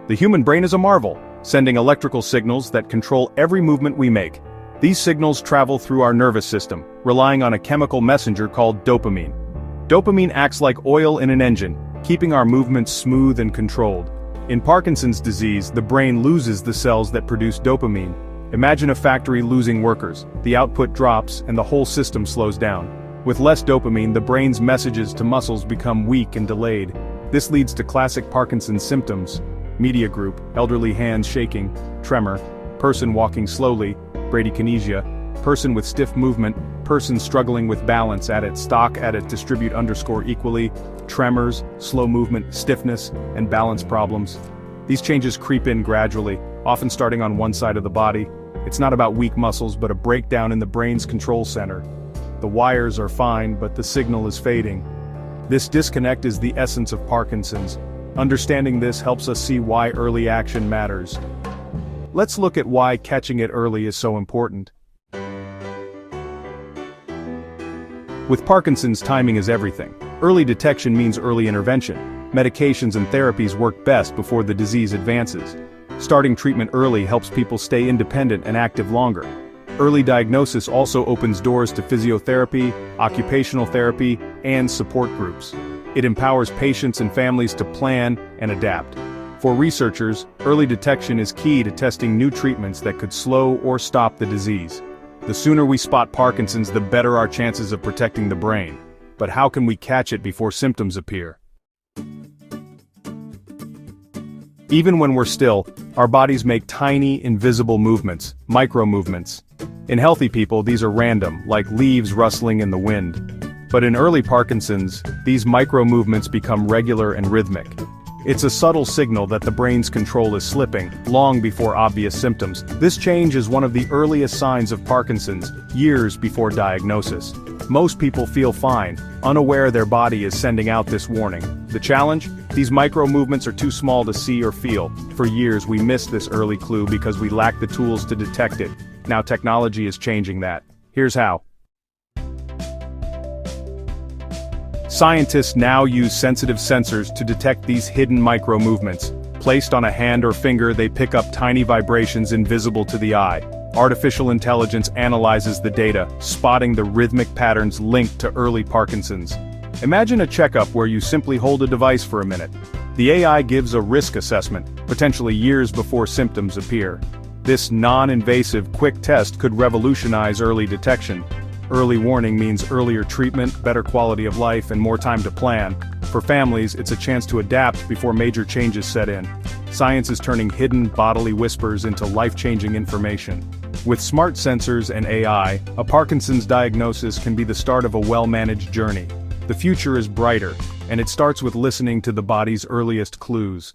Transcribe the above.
The human brain is a marvel, sending electrical signals that control every movement we make. These signals travel through our nervous system, relying on a chemical messenger called dopamine. Dopamine acts like oil in an engine, keeping our movements smooth and controlled. In Parkinson's disease, the brain loses the cells that produce dopamine. Imagine a factory losing workers. The output drops and the whole system slows down. With less dopamine, the brain's messages to muscles become weak and delayed. This leads to classic Parkinson's symptoms: media group, elderly hands shaking, tremor, person walking slowly, bradykinesia, person with stiff movement, person struggling with balance, stock, distribute equally, tremors, slow movement, stiffness, and balance problems. These changes creep in gradually, often starting on one side of the body. It's not about weak muscles but a breakdown in the brain's control center. The wires are fine, but the signal is fading. This disconnect is the essence of Parkinson's. Understanding this helps us see why early action matters. Let's look at why catching it early is so important. With Parkinson's, timing is everything. Early detection means early intervention. Medications and therapies work best before the disease advances. Starting treatment early helps people stay independent and active longer. Early diagnosis also opens doors to physiotherapy, occupational therapy, and support groups. It empowers patients and families to plan and adapt. For researchers, early detection is key to testing new treatments that could slow or stop the disease. The sooner we spot Parkinson's, the better our chances of protecting the brain. But how can we catch it before symptoms appear? Even when we're still, our bodies make tiny, invisible movements, micro-movements. In healthy people, these are random, like leaves rustling in the wind. But in early Parkinson's, these micro-movements become regular and rhythmic. It's a subtle signal that the brain's control is slipping, long before obvious symptoms. This change is one of the earliest signs of Parkinson's, years before diagnosis. Most people feel fine, unaware their body is sending out this warning. The challenge? These micro-movements are too small to see or feel. For years we missed this early clue because we lacked the tools to detect it. Now technology is changing that. Here's how. Scientists now use sensitive sensors to detect these hidden micro-movements. Placed on a hand or finger, they pick up tiny vibrations invisible to the eye. Artificial intelligence analyzes the data, spotting the rhythmic patterns linked to early Parkinson's. Imagine a checkup where you simply hold a device for a minute. The AI gives a risk assessment, potentially years before symptoms appear. This non-invasive, quick test could revolutionize early detection. Early warning means earlier treatment, better quality of life, and more time to plan. For families, it's a chance to adapt before major changes set in. Science is turning hidden bodily whispers into life-changing information. With smart sensors and AI, a Parkinson's diagnosis can be the start of a well-managed journey. The future is brighter, and it starts with listening to the body's earliest clues.